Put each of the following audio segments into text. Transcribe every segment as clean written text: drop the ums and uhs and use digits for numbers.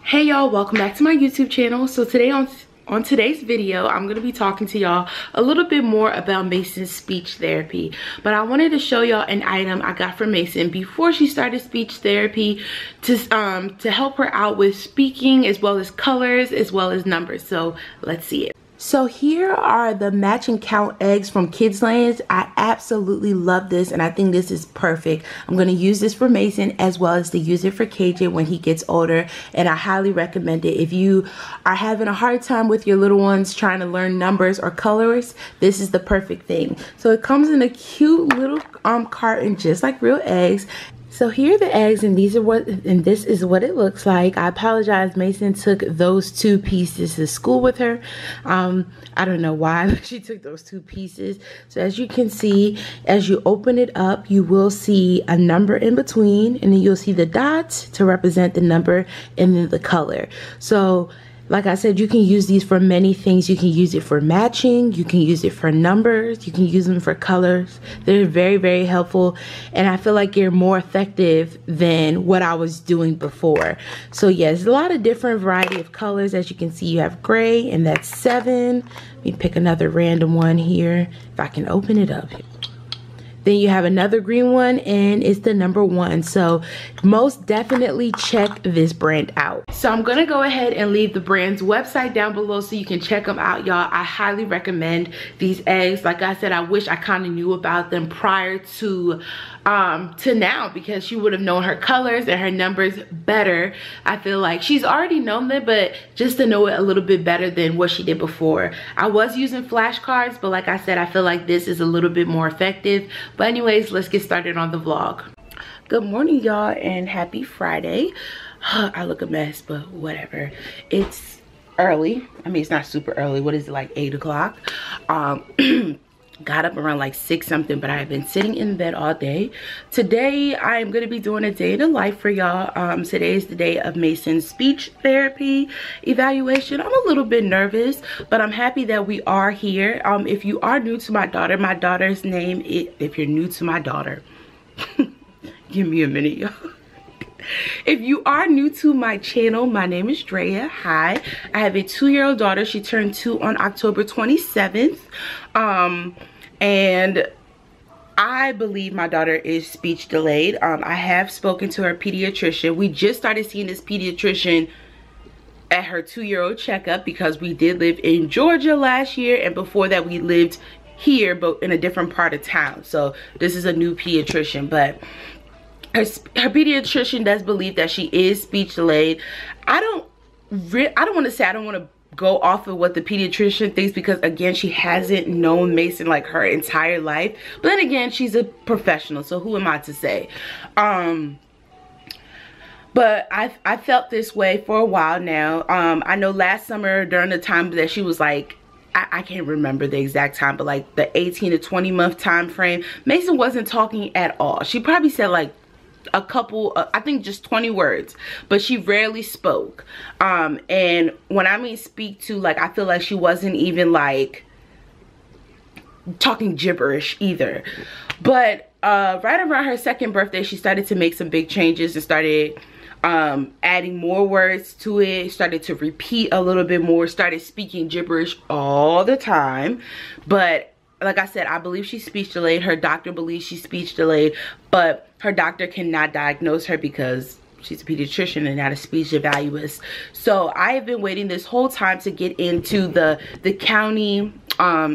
Hey y'all, welcome back to my YouTube channel. So today on today's video, I'm going to be talking to y'all a little bit more about Masynn'S speech therapy. But I wanted to show y'all an item I got from Masynn'S before she started speech therapy to help her out with speaking, as well as colors, as well as numbers. So let's see it. So here are the match and count eggs from Kidzlane. I absolutely love this and I think this is perfect. I'm going to use this for Masyn as well as to use it for KJ when he gets older, and I highly recommend it. If you are having a hard time with your little ones trying to learn numbers or colors, this is the perfect thing. So it comes in a cute little carton just like real eggs. So here are the eggs, and this is what it looks like. I apologize, Masyn took those two pieces to school with her. I don't know why, but she took those two pieces. So as you can see, as you open it up, you will see a number in between, and then you'll see the dots to represent the number and then the color. So like I said, you can use these for many things. You can use it for matching. You can use it for numbers. You can use them for colors. They're very, very helpful. And I feel like you're more effective than what I was doing before. So yes, a lot of different variety of colors. As you can see, you have gray, and that's 7. Let me pick another random one here. If I can open it up. Then you have another green one, and it's the number 1. So most definitely check this brand out. So I'm gonna go ahead and leave the brand's website down below so you can check them out, y'all. I highly recommend these eggs. Like I said, I wish I kind of knew about them prior to now, because she would have known her colors and her numbers better. I feel like she's already known them, but just to know it a little bit better than what she did before. I was using flashcards, but like I said, I feel like this is a little bit more effective. But anyways, let's get started on the vlog. Good morning, y'all, and happy Friday. I look a mess, but whatever. It's early. I mean, it's not super early. What is it, like 8 o'clock? Got up around like 6 something, but I have been sitting in bed all day. Today I am going to be doing a day in the life for y'all. Today is the day of Masynn'S speech therapy evaluation. I'm a little bit nervous, but I'm happy that we are here. If you are new to my daughter's name, if you're new to my daughter, give me a minute, y'all. If you are new to my channel, my name is Drea. Hi. I have a 2-year-old daughter. She turned 2 on October 27th. And I believe my daughter is speech delayed. I have spoken to her pediatrician. We just started seeing this pediatrician at her 2-year-old checkup because we did live in Georgia last year, and before that we lived here but in a different part of town. So this is a new pediatrician, but her pediatrician does believe that she is speech delayed. I don't want to go off of what the pediatrician thinks, because again, she hasn't known Masyn like her entire life. But then again, she's a professional, so who am I to say? But I felt this way for a while now. I know last summer during the time that she was like, I can't remember the exact time, but like the 18 to 20 month time frame, Masyn wasn't talking at all. She probably said like a couple, I think just 20 words, but she rarely spoke. And when I mean speak to, like, I feel like she wasn't even like talking gibberish either. But right around her 2nd birthday, she started to make some big changes and started adding more words to it, started to repeat a little bit more, started speaking gibberish all the time. But like I said, I believe she's speech delayed. Her doctor believes she's speech delayed, but her doctor cannot diagnose her because she's a pediatrician and not a speech evaluationist. So I have been waiting this whole time to get into the county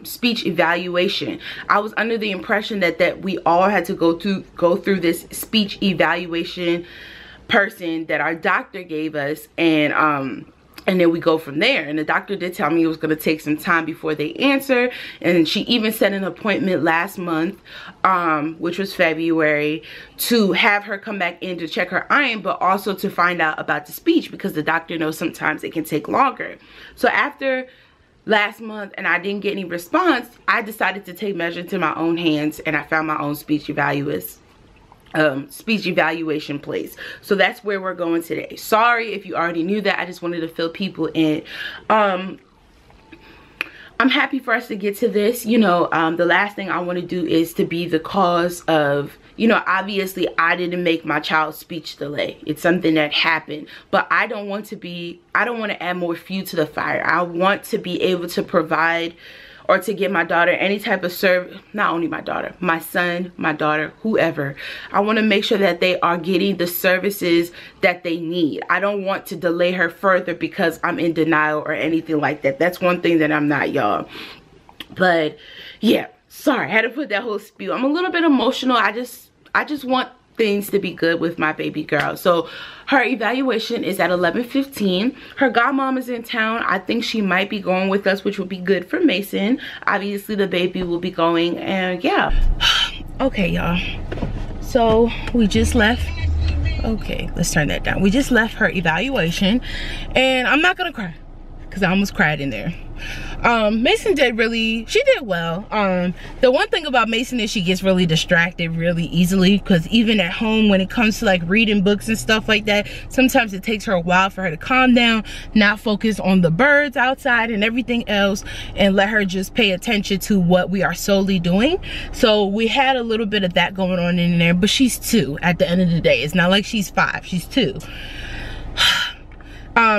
speech evaluation. I was under the impression that we all had to go through this speech evaluation person that our doctor gave us, and then we go from there. And the doctor did tell me it was going to take some time before they answer. And she even set an appointment last month, which was February, to have her come back in to check her iron, but also to find out about the speech, because the doctor knows sometimes it can take longer. So after last month and I didn't get any response, I decided to take measures into my own hands, and I found my own speech evaluation place. So that's where we're going today. Sorry if you already knew that. I just wanted to fill people in. I'm happy for us to get to this. You know, the last thing I want to do is to be the cause of, you know, obviously I didn't make my child's speech delay. It's something that happened, but I don't want to add more fuel to the fire. I want to be able to provide or to give my daughter any type of service, not only my daughter, my son, my daughter, whoever. I want to make sure that they are getting the services that they need. I don't want to delay her further because I'm in denial or anything like that. That's one thing that I'm not, y'all. But yeah, sorry, I had to put that whole spiel. I'm a little bit emotional. I just want things to be good with my baby girl. So her evaluation is at 11:15. Her godmom is in town. I think she might be going with us, which will be good for Mason. Obviously the baby will be going, and yeah. Okay, y'all, so we just left. Okay, let's turn that down. We just left her evaluation, and I'm not gonna cry because I almost cried in there. Mason she did well. The one thing about Mason is she gets really distracted really easily, because even at home when it comes to like reading books and stuff like that, sometimes it takes her a while for her to calm down, not focus on the birds outside and everything else, and let her just pay attention to what we are solely doing. So we had a little bit of that going on in there, but she's 2 at the end of the day. It's not like she's 5, she's 2.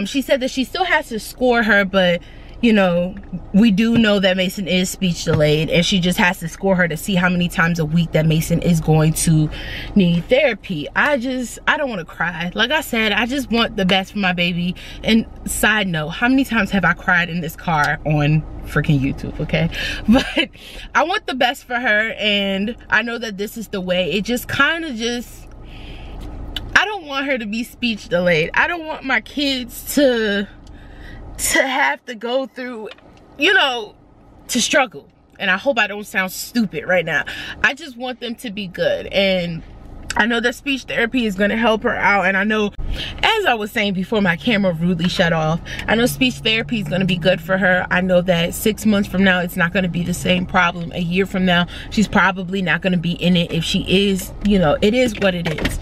She said that she still has to score her, but you know, we do know that Mason is speech delayed, and she just has to score her to see how many times a week that Mason is going to need therapy. I don't want to cry. Like I said, I just want the best for my baby. And side note, how many times have I cried in this car on freaking YouTube, okay? But I want the best for her, and I know that this is the way. It just kind of I don't want her to be speech delayed. I don't want my kids to have to go through, you know, to struggle. And I hope I don't sound stupid right now. I just want them to be good. And I know that speech therapy is going to help her out. And I know, as I was saying before my camera rudely shut off, I know speech therapy is going to be good for her. I know that 6 months from now, it's not going to be the same problem. A year from now, she's probably not going to be in it. If she is, you know, it is what it is.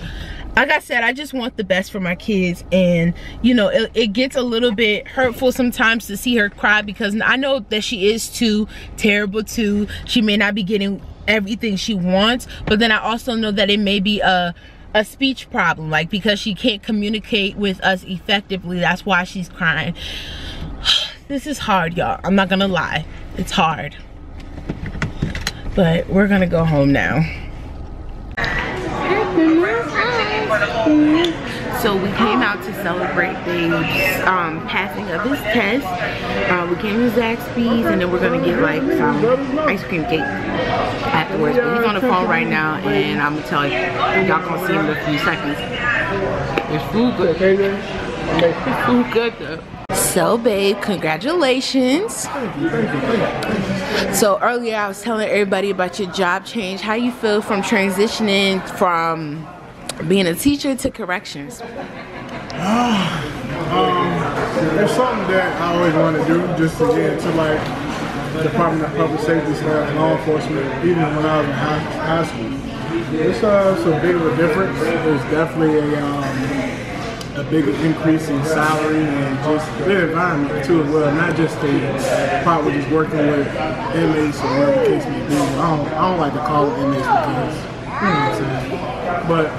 Like I said, I just want the best for my kids, and you know, it gets a little bit hurtful sometimes to see her cry, because I know that she is too terrible too. She may not be getting everything she wants, but then I also know that it may be a speech problem, like because she can't communicate with us effectively. That's why she's crying. This is hard, y'all. I'm not gonna lie, it's hard. But we're gonna go home now. So we came out to celebrate the passing of his test. We came to Zaxby's, and then we're gonna get like some ice cream cake afterwards. But he's on the phone right now, and I'm gonna tell you, y'all gonna see him in a few seconds. There's food good. There's food good though. So babe, congratulations. So earlier I was telling everybody about your job change. How you feel from transitioning from being a teacher to corrections? There's something that I always want to do, just to get into like Department of Public Safety / law enforcement, even when I was in high school. It's a big of a difference. There's definitely a big increase in salary and just the environment too as well. Not just the part with just working with inmates or whatever the case may be. I don't like to call it inmates because, you know what I'm saying. But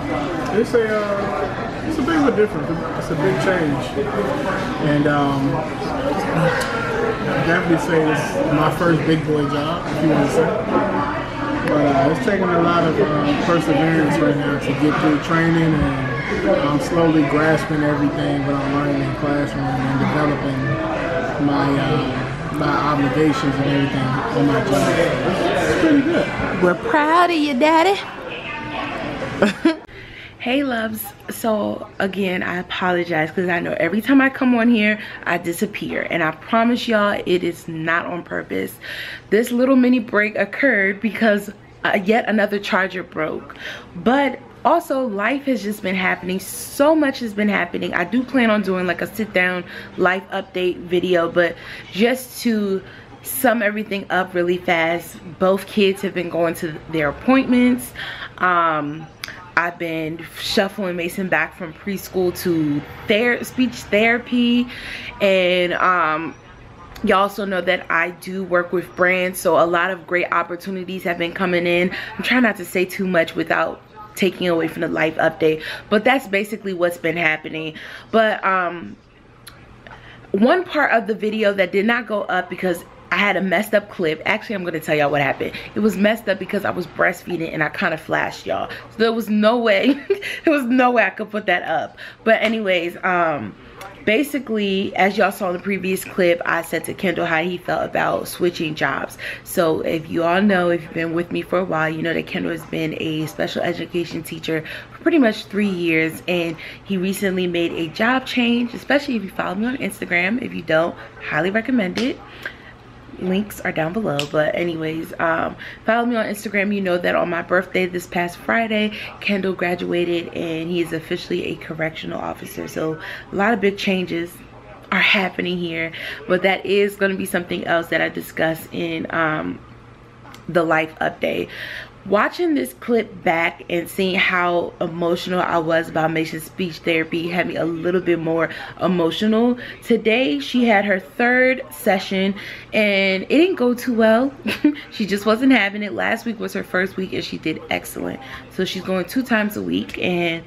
it's a big of a difference. It's a big change, and I definitely say it's my first big boy job, if you want to say. But it's taking a lot of perseverance right now to get through training, and I'm slowly grasping everything that I'm learning in classroom and developing my obligations and everything on my job. It's pretty good. We're proud of you, Daddy. Hey loves, so again I apologize because I know every time I come on here I disappear, and I promise y'all it is not on purpose. This little mini break occurred because yet another charger broke, but also life has just been happening. So much has been happening. I do plan on doing like a sit down life update video, but just to sum everything up really fast, both kids have been going to their appointments. I've been shuffling Mason back from preschool to speech therapy, and Y'all also know that I do work with brands, so a lot of great opportunities have been coming in. I'm trying not to say too much without taking away from the life update, but that's basically what's been happening. But one part of the video that did not go up because I had a messed up clip. Actually, I'm gonna tell y'all what happened. It was messed up because I was breastfeeding and I kind of flashed y'all, so there was no way there was no way I could put that up. But anyways, basically, as y'all saw in the previous clip, I said to Kendall how he felt about switching jobs. So if you all know, if you've been with me for a while, you know that Kendall has been a special education teacher for pretty much 3 years, and he recently made a job change, especially if you follow me on Instagram. If you don't, highly recommend it. Links are down below. But anyways, follow me on Instagram. You know that on my birthday this past Friday, Kendall graduated and he is officially a correctional officer. So a lot of big changes are happening here, but that is going to be something else that I discuss in the life update. Watching this clip back and seeing how emotional I was about Masynn'S speech therapy had me a little bit more emotional. Today she had her 3rd session and it didn't go too well. She just wasn't having it. Last week was her 1st week and she did excellent. So she's going 2 times a week, and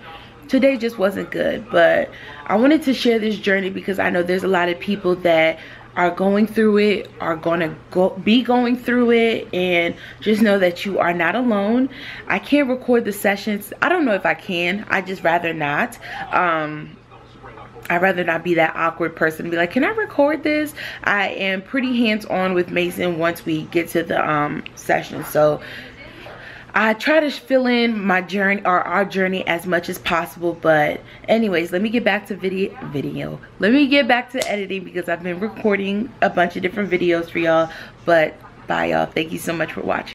today just wasn't good. But I wanted to share this journey because I know there's a lot of people that are going through it, are gonna be going through it, and just know that you are not alone. I can't record the sessions. I don't know if I can. I just rather not. I'd rather not be that awkward person and be like, can I record this? I am pretty hands-on with Masyn once we get to the session. So I try to fill in my journey, or our journey, as much as possible. But anyways, let me get back to video. Let me get back to editing because I've been recording a bunch of different videos for y'all. But bye y'all. Thank you so much for watching.